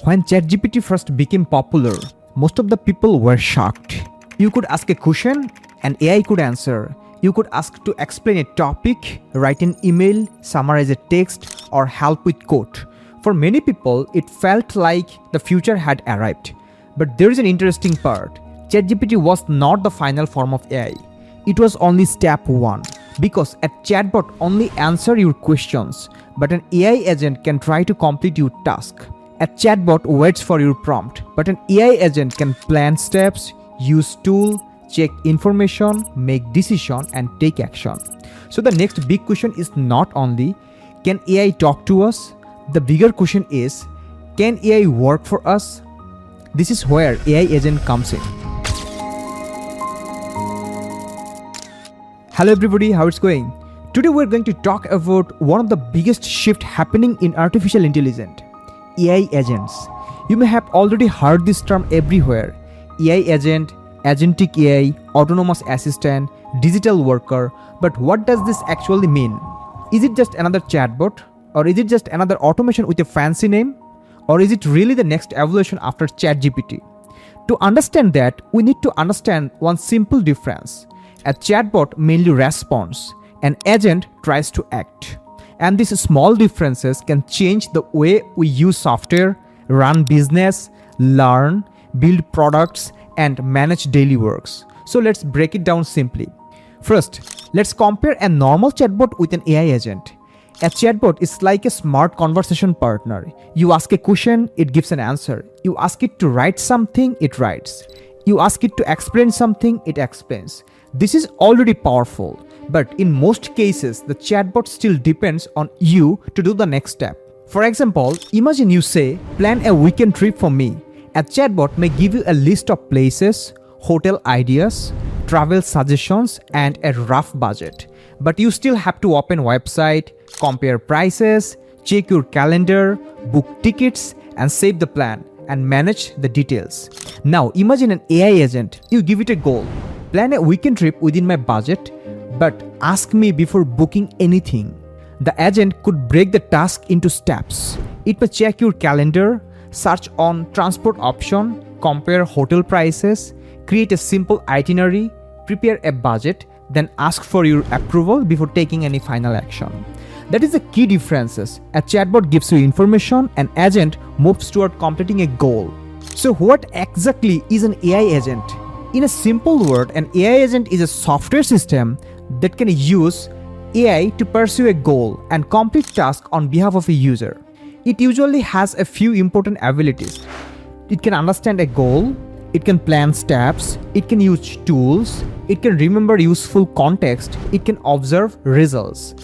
When ChatGPT first became popular, most of the people were shocked. You could ask a question and AI could answer. You could ask to explain a topic, write an email, summarize a text, or help with code. For many people, it felt like the future had arrived. But there is an interesting part. ChatGPT was not the final form of AI. It was only step 1. Because a chatbot only answers your questions, but an AI agent can try to complete your task. A chatbot waits for your prompt, but an AI agent can plan steps, use tools, check information, make decisions, and take action. So the next big question is not only, can AI talk to us? The bigger question is, can AI work for us? This is where AI agent comes in. Hello everybody, how it's going? Today we're going to talk about one of the biggest shifts happening in artificial intelligence. AI agents. You may have already heard this term everywhere. AI agent, agentic AI, autonomous assistant, digital worker. But what does this actually mean? Is it just another chatbot? Or is it just another automation with a fancy name? Or is it really the next evolution after ChatGPT? To understand that, we need to understand one simple difference. A chatbot mainly responds. An agent tries to act. And these small differences can change the way we use software, run business, learn, build products, and manage daily works. So let's break it down simply. First, let's compare a normal chatbot with an AI agent. A chatbot is like a smart conversation partner. You ask a question, it gives an answer. You ask it to write something, it writes. You ask it to explain something, it explains. This is already powerful. But in most cases, the chatbot still depends on you to do the next step. For example, imagine you say, plan a weekend trip for me. A chatbot may give you a list of places, hotel ideas, travel suggestions, and a rough budget. But you still have to open website, compare prices, check your calendar, book tickets, and save the plan and manage the details. Now imagine an AI agent. You give it a goal. Plan a weekend trip within my budget, but ask me before booking anything. The agent could break the task into steps. It may check your calendar, search on transport option, compare hotel prices, create a simple itinerary, prepare a budget, then ask for your approval before taking any final action. That is the key differences. A chatbot gives you information, an agent moves toward completing a goal. So what exactly is an AI agent? In a simple word, an AI agent is a software system that can use AI to pursue a goal and complete tasks on behalf of a user. It usually has a few important abilities. It can understand a goal, it can plan steps, it can use tools, it can remember useful context, it can observe results,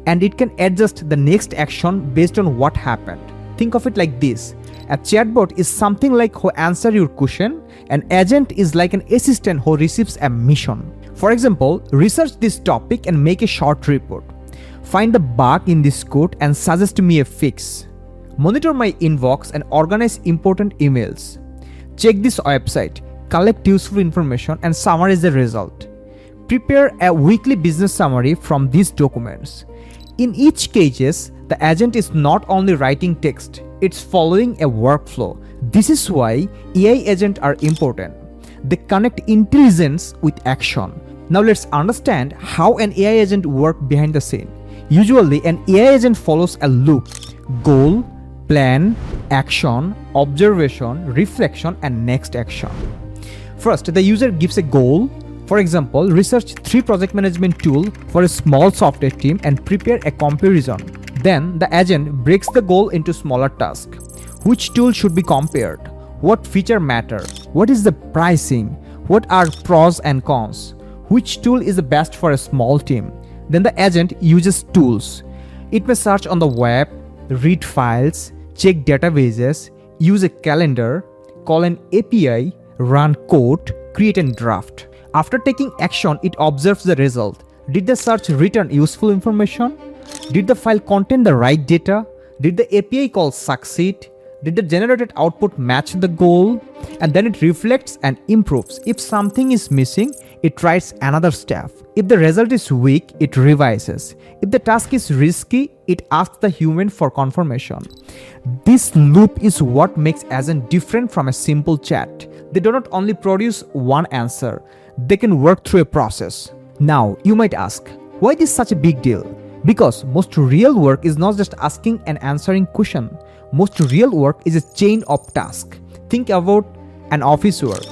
and it can adjust the next action based on what happened. Think of it like this. A chatbot is something like who answers your question. An agent is like an assistant who receives a mission. For example, research this topic and make a short report. Find the bug in this code and suggest me a fix. Monitor my inbox and organize important emails. Check this website, collect useful information and summarize the result. Prepare a weekly business summary from these documents. In each cases, the agent is not only writing text, it's following a workflow. This is why AI agents are important. They connect intelligence with action. Now let's understand how an AI agent works behind the scene. Usually, an AI agent follows a loop: goal, plan, action, observation, reflection, and next action. First, the user gives a goal. For example, research 3 project management tools for a small software team and prepare a comparison. Then, the agent breaks the goal into smaller tasks. Which tool should be compared? What feature matter? What is the pricing? What are pros and cons? Which tool is the best for a small team? Then the agent uses tools. It may search on the web, read files, check databases, use a calendar, call an API, run code, create a draft. After taking action, it observes the result. Did the search return useful information? Did the file contain the right data? Did the API call succeed? Did the generated output match the goal? And then it reflects and improves. If something is missing, it tries another step. If the result is weak, it revises. If the task is risky, it asks the human for confirmation. This loop is what makes agent different from a simple chat. They do not only produce one answer, they can work through a process. Now, you might ask, why this is such a big deal? Because most real work is not just asking and answering question. Most real work is a chain of tasks. Think about an office work.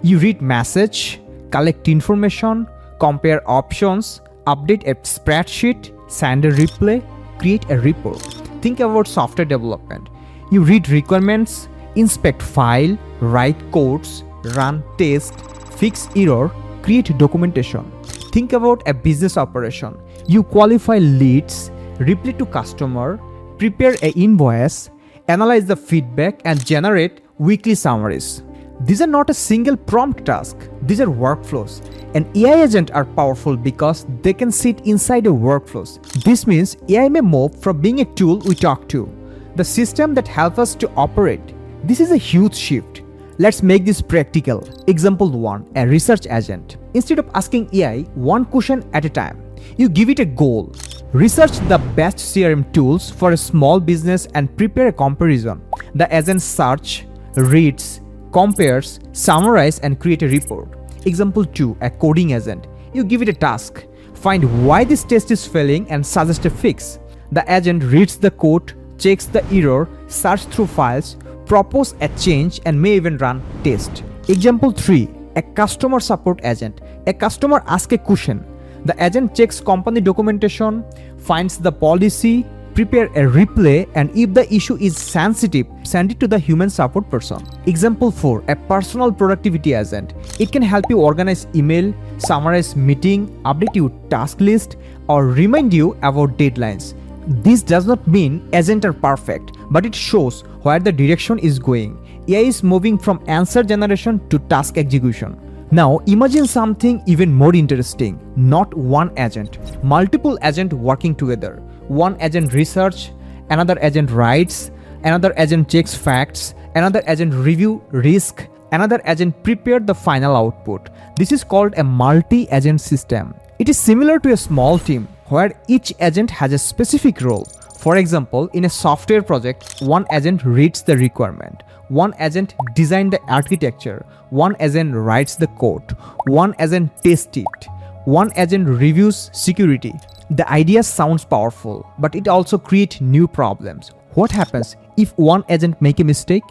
You read message, collect information, compare options, update a spreadsheet, send a reply, create a report. Think about software development. You read requirements, inspect file, write codes, run tests, fix error, create documentation. Think about a business operation. You qualify leads, reply to customer, prepare an invoice, analyze the feedback, and generate weekly summaries. These are not a single prompt task. These are workflows. And AI agents are powerful because they can sit inside a workflows. This means AI may move from being a tool we talk to, the system that helps us to operate. This is a huge shift. Let's make this practical. Example 1, a research agent. Instead of asking AI one question at a time, you give it a goal. Research the best CRM tools for a small business and prepare a comparison. The agent search, reads, compares, summarizes, and create a report. Example 2, a coding agent. You give it a task. Find why this test is failing and suggest a fix. The agent reads the code, checks the error, searches through files, propose a change, and may even run test. Example 3, a customer support agent. A customer asks a question. The agent checks company documentation, finds the policy, prepare a replay, and if the issue is sensitive, send it to the human support person. Example 4, a personal productivity agent. It can help you organize email, summarize meeting, update your task list, or remind you about deadlines. This does not mean agents are perfect, but it shows where the direction is going. AI is moving from answer generation to task execution. Now imagine something even more interesting. Not one agent, multiple agents working together. One agent research, another agent writes, another agent checks facts, another agent review risk, another agent prepare the final output. This is called a multi-agent system. It is similar to a small team where each agent has a specific role. For example, in a software project, one agent reads the requirement, one agent designs the architecture, one agent writes the code, one agent tests it, one agent reviews security. The idea sounds powerful, but it also creates new problems. What happens if one agent makes a mistake?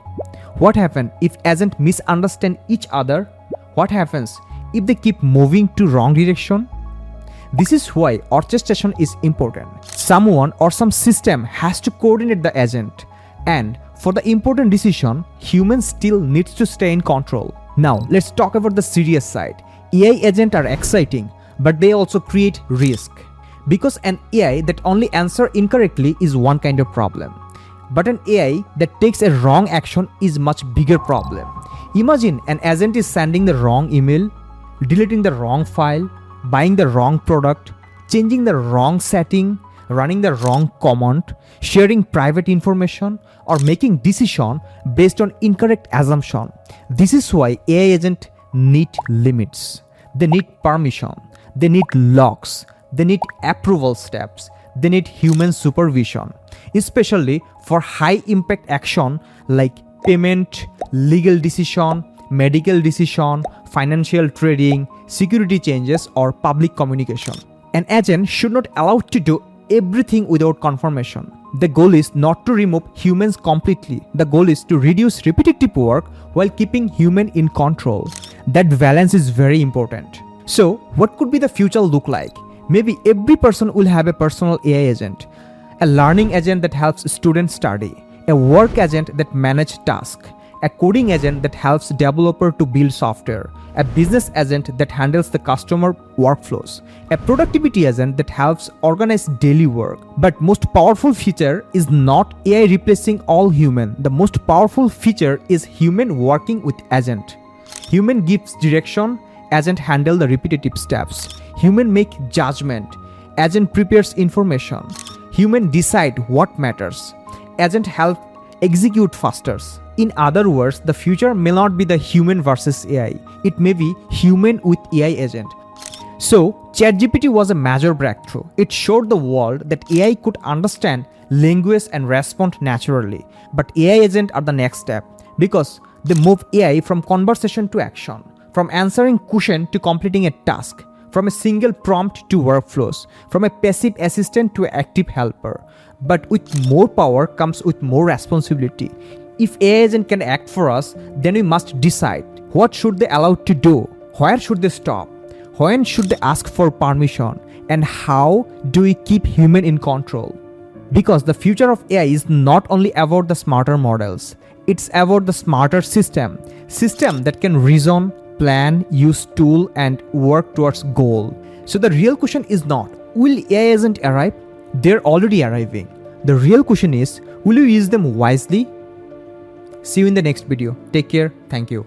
What happens if agents misunderstand each other? What happens if they keep moving to wrong direction? This is why orchestration is important. Someone or some system has to coordinate the agent, and for the important decision, humans still needs to stay in control. Now, let's talk about the serious side. AI agents are exciting, but they also create risk. Because an AI that only answers incorrectly is one kind of problem. But an AI that takes a wrong action is much bigger problem. Imagine an agent is sending the wrong email, deleting the wrong file, buying the wrong product, changing the wrong setting, running the wrong command, sharing private information, or making decision based on incorrect assumption. This is why AI agents need limits. They need permission. They need logs. They need approval steps. They need human supervision, especially for high impact action like payment, legal decision, medical decision, financial trading, security changes, or public communication. An agent should not allow to do everything without confirmation. The goal is not to remove humans completely. The goal is to reduce repetitive work while keeping human in control. That balance is very important. So, what could be the future look like? Maybe every person will have a personal AI agent, a learning agent that helps students study, a work agent that manages tasks, a coding agent that helps developer to build software, a business agent that handles the customer workflows, a productivity agent that helps organize daily work. But most powerful feature is not AI replacing all human. The most powerful feature is human working with agent. Human gives direction, agent handle the repetitive steps. Human make judgment, agent prepares information. Human decide what matters, agent help execute faster. In other words, the future may not be the human versus AI. It may be human with AI agent. So, ChatGPT was a major breakthrough. It showed the world that AI could understand language and respond naturally. But AI agents are the next step because they move AI from conversation to action, from answering question to completing a task, from a single prompt to workflows, from a passive assistant to an active helper. But with more power comes with more responsibility. If AI agent can act for us, then we must decide what should they allow to do, where should they stop, when should they ask for permission, and how do we keep human in control? Because the future of AI is not only about the smarter models, it's about the smarter system that can reason, plan, use tool, and work towards goal. So the real question is not, will AI agent arrive? They're already arriving. The real question is, will you use them wisely? See you in the next video. Take care. Thank you.